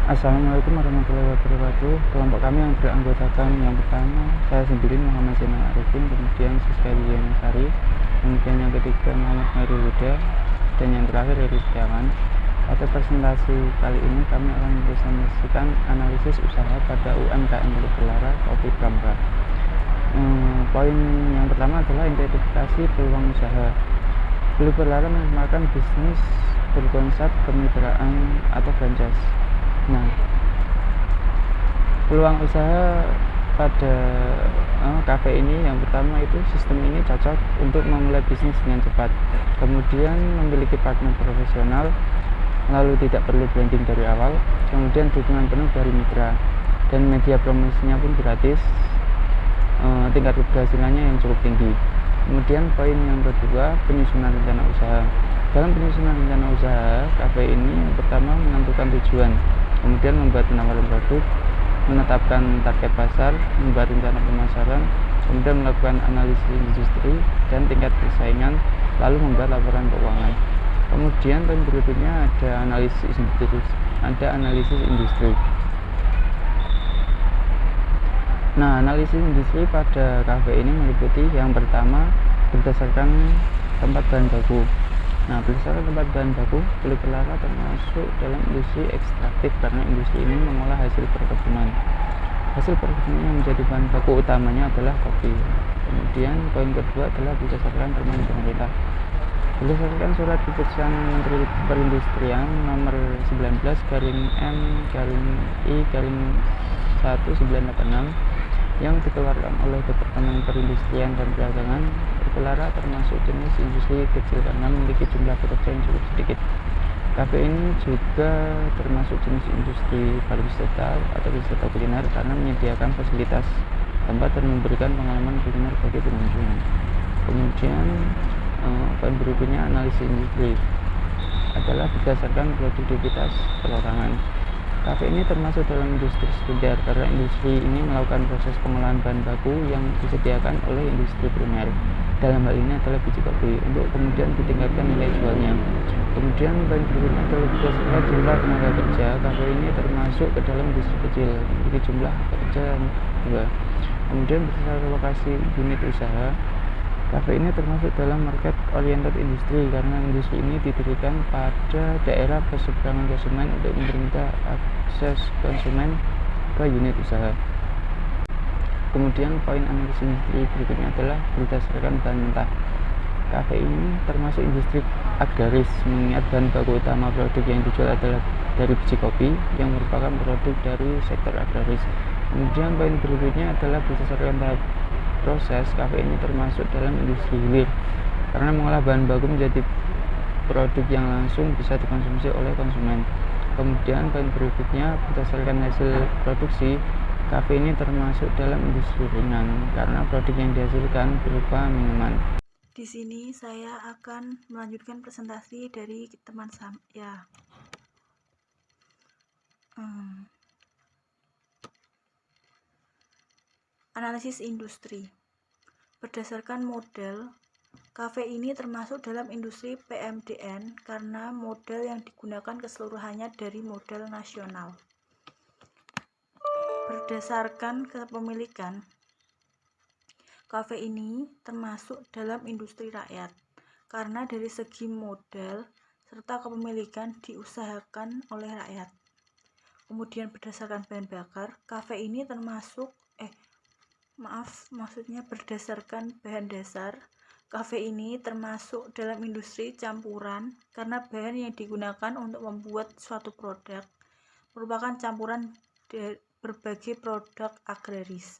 Assalamualaikum warahmatullahi wabarakatuh. Kelompok kami yang beranggotakan yang pertama saya sendiri Muhammad Zainal Arifin, kemudian Siska Diana Sari, kemudian yang ketiga Muhammad Khairul Huda, dan yang terakhir Heri Setiawan. Pada presentasi kali ini kami akan mempresentasikan analisis usaha pada UMKM Beli Belara Kopi Bramka. Poin yang pertama adalah identifikasi peluang usaha. Beli Belara merupakan bisnis berkonsep kemitraan atau franchise. Nah, peluang usaha pada kafe ini yang pertama itu sistem ini cocok untuk memulai bisnis dengan cepat, kemudian memiliki partner profesional, lalu tidak perlu branding dari awal, kemudian dukungan penuh dari mitra, dan media promosinya pun gratis, tingkat keberhasilannya yang cukup tinggi. Kemudian poin yang kedua, penyusunan rencana usaha. Dalam penyusunan rencana usaha kafe ini yang pertama menentukan tujuan, kemudian membuat penawaran produk, menetapkan target pasar, membuat rencana pemasaran, kemudian melakukan analisis industri dan tingkat persaingan, lalu membuat laporan keuangan. Kemudian poin berikutnya ada analisis industri. Nah, analisis industri pada kafe ini meliputi yang pertama berdasarkan tempat bahan baku. Nah, berdasarkan tempat bahan baku, Beli Belara termasuk dalam industri ekstraktif karena industri ini mengolah hasil perkebunan. Hasil perkebunan yang menjadi bahan baku utamanya adalah kopi. Kemudian poin kedua adalah berdasarkan permen pemerintah. Berdasarkan surat keputusan Menteri Perindustrian nomor 19/I/1986 yang dikeluarkan oleh Departemen Perindustrian dan Perdagangan, Belara termasuk jenis industri kecil karena memiliki jumlah pekerja yang cukup sedikit. Kafe ini juga termasuk jenis industri pariwisata atau wisata kuliner karena menyediakan fasilitas tempat dan memberikan pengalaman kuliner bagi pengunjung. Kemudian poin berikutnya analisis industri adalah berdasarkan produktivitas perorangan. Kafe ini termasuk dalam industri sekunder karena industri ini melakukan proses pengolahan bahan baku yang disediakan oleh industri primer. Dalam hal ini adalah biji kopi untuk kemudian ditingkatkan nilai jualnya. Kemudian poin berikutnya adalah berdasarkan jumlah tenaga kerja. Kafe ini termasuk ke dalam industri kecil, memiliki jumlah pekerja 2. Kemudian berdasarkan lokasi unit usaha, kafe ini termasuk dalam market oriented industri karena industri ini didirikan pada daerah perseberangan konsumen untuk mempermudah akses konsumen ke unit usaha. Kemudian poin analisis industri berikutnya adalah berdasarkan bahan mentah. Kafe ini termasuk industri agraris mengingat bahan baku utama produk yang dijual adalah dari biji kopi yang merupakan produk dari sektor agraris. Kemudian poin berikutnya adalah berdasarkan tahap proses, kafe ini termasuk dalam industri hilir karena mengolah bahan baku menjadi produk yang langsung bisa dikonsumsi oleh konsumen. Kemudian poin berikutnya berdasarkan hasil produksi, kafe ini termasuk dalam industri ringan karena produk yang dihasilkan berupa minuman. Di sini saya akan melanjutkan presentasi dari teman saya. Analisis industri. Berdasarkan model, kafe ini termasuk dalam industri PMDN karena model yang digunakan keseluruhannya dari model nasional. Berdasarkan kepemilikan, kafe ini termasuk dalam industri rakyat karena dari segi modal serta kepemilikan diusahakan oleh rakyat. Kemudian berdasarkan bahan bakar, kafe ini termasuk berdasarkan bahan dasar, kafe ini termasuk dalam industri campuran karena bahan yang digunakan untuk membuat suatu produk merupakan campuran dari berbagai produk agraris.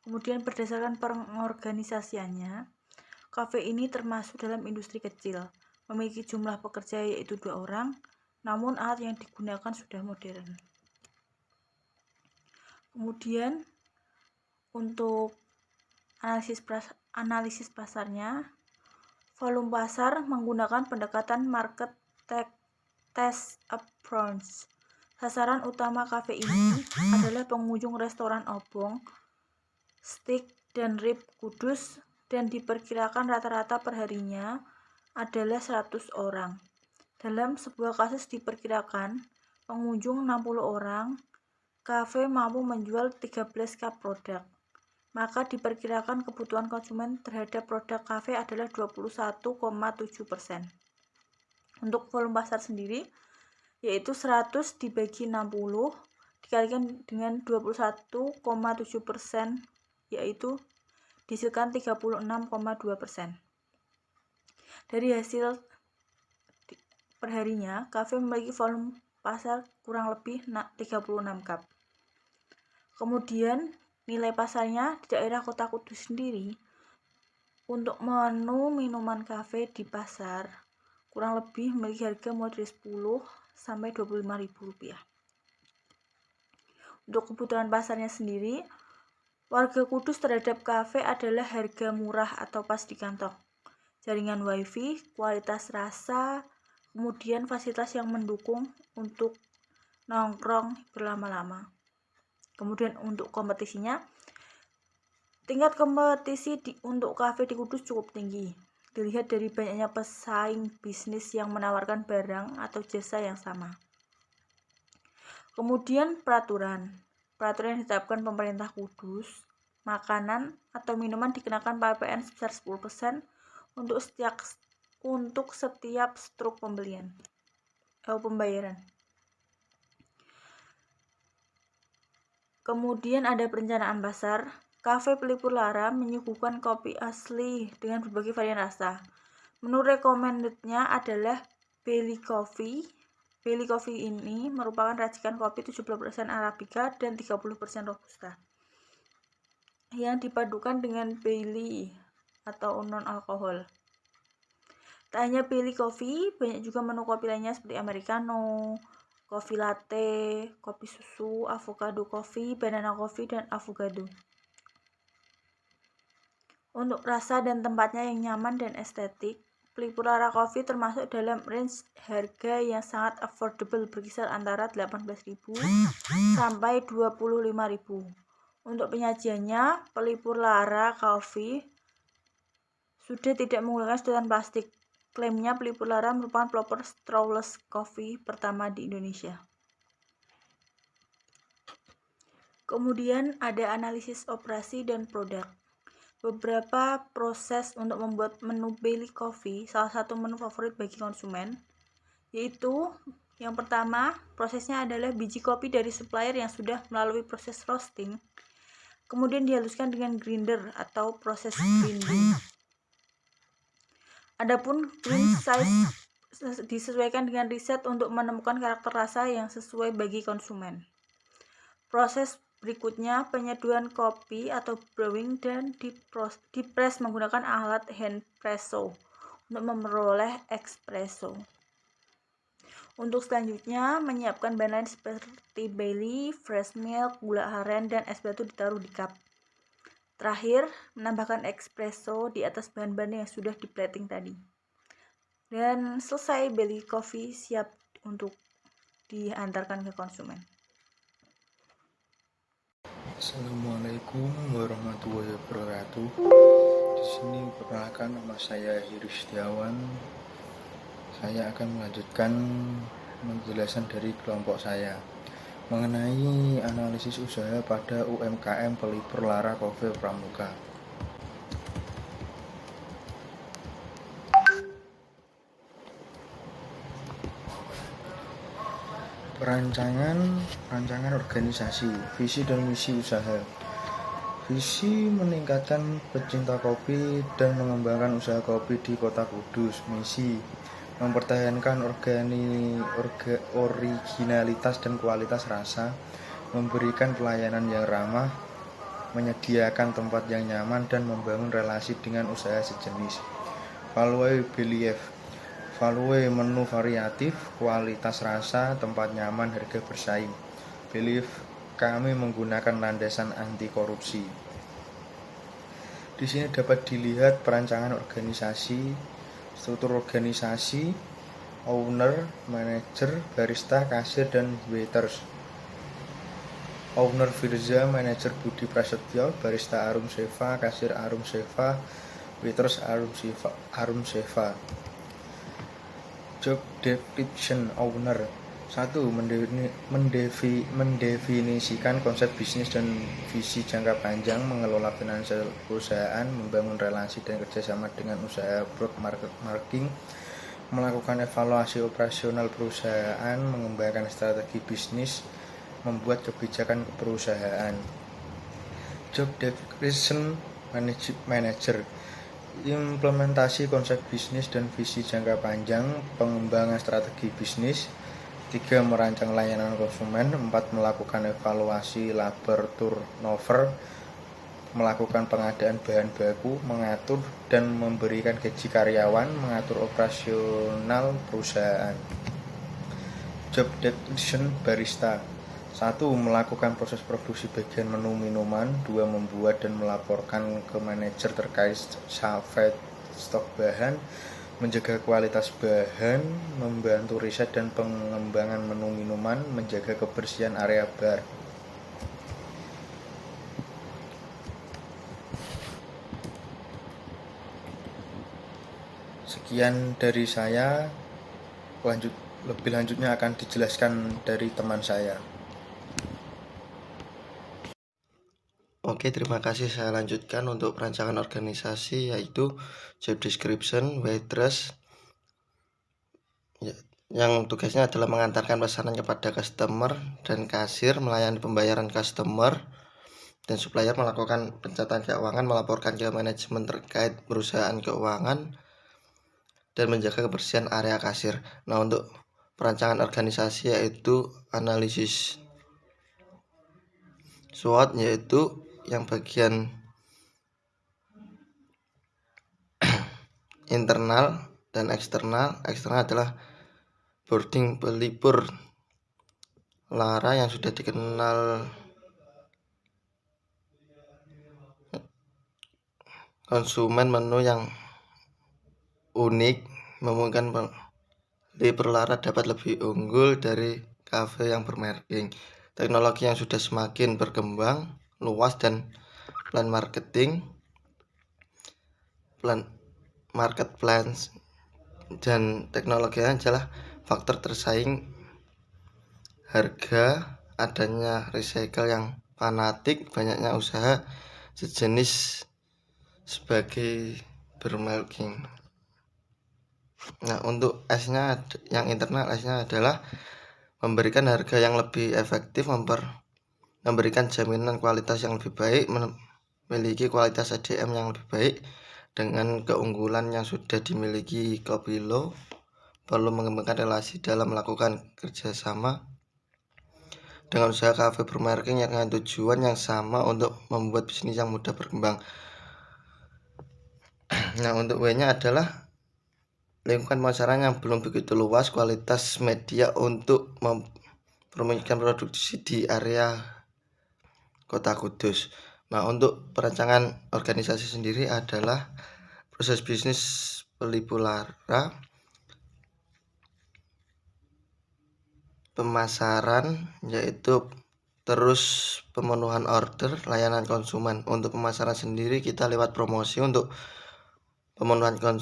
Kemudian berdasarkan pengorganisasiannya, kafe ini termasuk dalam industri kecil, memiliki jumlah pekerja yaitu 2 orang, namun alat yang digunakan sudah modern. Kemudian untuk analisis pasarnya, volume pasar menggunakan pendekatan market test approach. Sasaran utama kafe ini adalah pengunjung restoran Obong, Steak dan Rib Kudus dan diperkirakan rata-rata perharinya adalah 100 orang. Dalam sebuah kasus diperkirakan pengunjung 60 orang, kafe mampu menjual 13 cup produk. Maka diperkirakan kebutuhan konsumen terhadap produk kafe adalah 21,7%. Untuk volume pasar sendiri, yaitu 100 dibagi 60 dikalikan dengan 21,7%, yaitu dihasilkan 36,2%. Dari hasil perharinya, kafe memiliki volume pasar kurang lebih 36 cup. Kemudian nilai pasarnya di daerah Kota Kudus sendiri untuk menu minuman kafe di pasar kurang lebih memiliki harga mulai dari 10 sampai 25.000 rupiah. Untuk kebutuhan pasarnya sendiri, warga Kudus terhadap kafe adalah harga murah atau pas di kantong, jaringan wifi, kualitas rasa, kemudian fasilitas yang mendukung untuk nongkrong berlama-lama. Kemudian untuk kompetisinya, tingkat kompetisi untuk kafe di Kudus cukup tinggi. Dilihat dari banyaknya pesaing bisnis yang menawarkan barang atau jasa yang sama. Kemudian peraturan yang ditetapkan pemerintah Kudus, makanan atau minuman dikenakan PPN sebesar 10% untuk setiap struk pembayaran. Kemudian ada perencanaan pasar. Kafe Pelipur Lara menyuguhkan kopi asli dengan berbagai varian rasa. Menu recommended-nya adalah Belly Coffee. Belly Coffee ini merupakan racikan kopi 70% Arabica dan 30% Robusta yang dipadukan dengan Bailey atau non-alkohol. Tak hanya Belly Coffee, banyak juga menu kopi lainnya seperti Americano, kopi latte, kopi susu, avocado coffee, banana coffee, dan avocado. Untuk rasa dan tempatnya yang nyaman dan estetik, Pelipur Lara Coffee termasuk dalam range harga yang sangat affordable berkisar antara 18.000 sampai 25.000. Untuk penyajiannya, Pelipur Lara Coffee sudah tidak menggunakan sedotan plastik. Klaimnya Pelipur Lara merupakan pelopor strawless coffee pertama di Indonesia. Kemudian ada analisis operasi dan produk. Beberapa proses untuk membuat menu Belly Coffee, salah satu menu favorit bagi konsumen, yaitu yang pertama, prosesnya adalah biji kopi dari supplier yang sudah melalui proses roasting, kemudian dihaluskan dengan grinder atau proses grinding. Adapun green size disesuaikan dengan riset untuk menemukan karakter rasa yang sesuai bagi konsumen. Proses berikutnya penyeduhan kopi atau brewing dan dipres menggunakan alat hand presso untuk memperoleh espresso. Untuk selanjutnya menyiapkan bahan lain seperti Bailey, fresh milk, gula aren, dan es batu ditaruh di cup. Terakhir menambahkan espresso di atas bahan-bahan yang sudah di plating tadi. Dan selesai Belly Coffee siap untuk diantarkan ke konsumen. Assalamualaikum warahmatullahi wabarakatuh. Di sini perkenalkan, nama saya Heri Setiawan. Saya akan melanjutkan penjelasan dari kelompok saya mengenai analisis usaha pada UMKM Pelipur Lara Coffee Pramuka. Perancangan organisasi, visi dan misi usaha. Visi meningkatkan pecinta kopi dan mengembangkan usaha kopi di Kota Kudus. Misi mempertahankan originalitas dan kualitas rasa, memberikan pelayanan yang ramah, menyediakan tempat yang nyaman, dan membangun relasi dengan usaha sejenis. Value Belief, value menu variatif, kualitas rasa, tempat nyaman, harga bersaing. Belief, kami menggunakan landasan anti korupsi. Di sini dapat dilihat perancangan organisasi, struktur organisasi, owner, manager, barista, kasir, dan waiters. Owner Firza, manager Budi Prasetyo, barista Arum Seva, kasir Arum Seva, waiters Arum Seva. Job description owner, 1. Mendefinisikan konsep bisnis dan visi jangka panjang, mengelola finansial perusahaan, membangun relasi dan kerjasama dengan usaha broad marketing, melakukan evaluasi operasional perusahaan, mengembangkan strategi bisnis, membuat kebijakan perusahaan. Job description manager, implementasi konsep bisnis dan visi jangka panjang, pengembangan strategi bisnis. 3. Merancang layanan konsumen. 4. Melakukan evaluasi labor turnover, melakukan pengadaan bahan baku, mengatur dan memberikan gaji karyawan, mengatur operasional perusahaan. Job description barista. 1. Melakukan proses produksi bagian menu minuman. 2. Membuat dan melaporkan ke manajer terkait stok bahan, menjaga kualitas bahan, membantu riset dan pengembangan menu minuman, menjaga kebersihan area bar. Sekian dari saya, lebih lanjutnya akan dijelaskan dari teman saya. Oke, terima kasih. Saya lanjutkan untuk perancangan organisasi, yaitu job description, waitress, yang tugasnya adalah mengantarkan pesanan kepada customer, dan kasir melayani pembayaran customer, dan supplier melakukan pencatatan keuangan, melaporkan ke manajemen terkait perusahaan keuangan, dan menjaga kebersihan area kasir. Nah, untuk perancangan organisasi yaitu analisis SWOT, yaitu yang bagian internal dan eksternal. Eksternal adalah boarding pelipur lara yang sudah dikenal konsumen, menu yang unik, memungkinkan pelipur lara dapat lebih unggul dari kafe yang bermerking. Teknologi yang sudah semakin berkembang luas dan plan market plans dan teknologi adalah faktor tersaing. Harga, adanya recycle yang fanatik, banyaknya usaha sejenis sebagai bermarketing. Nah, untuk S-nya yang internal, S-nya adalah memberikan harga yang lebih efektif, memberikan jaminan kualitas yang lebih baik, memiliki kualitas SDM yang lebih baik dengan keunggulan yang sudah dimiliki Kopilo, perlu mengembangkan relasi dalam melakukan kerjasama dengan usaha kafe bermarketing yang dengan tujuan yang sama untuk membuat bisnis yang mudah berkembang. Nah, untuk W-nya adalah lingkungan pemasaran yang belum begitu luas, kualitas media untuk mempromosikan produksi di area Kota Kudus. Nah, untuk perancangan organisasi sendiri adalah proses bisnis pelipur lara, pemasaran, yaitu terus pemenuhan order, layanan konsumen. Untuk pemasaran sendiri kita lewat promosi. Untuk pemenuhan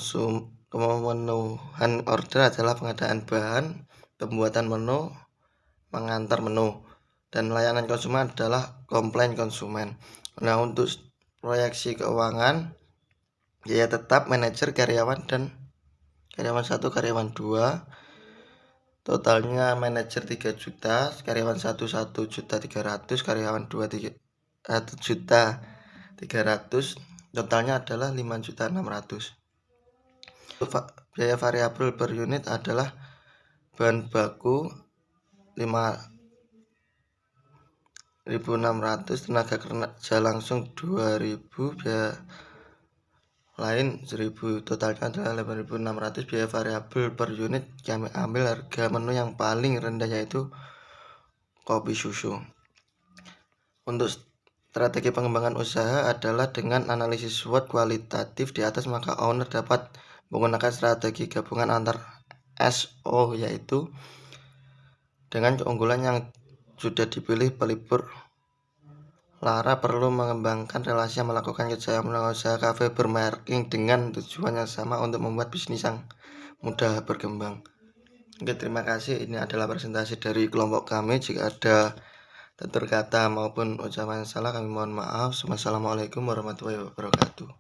order adalah pengadaan bahan, pembuatan menu, mengantar menu, dan layanan konsumen adalah komplain konsumen. Nah, untuk proyeksi keuangan biaya tetap, manajer, karyawan, dan karyawan 1, karyawan 2. Totalnya manajer 3 juta, karyawan 1 1.300.000, karyawan 2 1.300.000, totalnya adalah 5.600.000. Biaya variabel per unit adalah bahan baku 5.600, tenaga kerja langsung 2.000, biaya lain 1.000, totalnya adalah 8.600. Biaya variabel per unit kami ambil harga menu yang paling rendah, yaitu kopi susu. Untuk strategi pengembangan usaha adalah dengan analisis SWOT kualitatif di atas, maka owner dapat menggunakan strategi gabungan antar SO, yaitu dengan keunggulan yang sudah dipilih pelipur lara perlu mengembangkan relasi yang melakukan kerjasama dengan usaha kafe bermarketing dengan tujuan yang sama untuk membuat bisnis yang mudah berkembang. Oke, terima kasih. Ini adalah presentasi dari kelompok kami. Jika ada tutur kata maupun ucapan salah kami mohon maaf. Wassalamualaikum warahmatullahi wabarakatuh.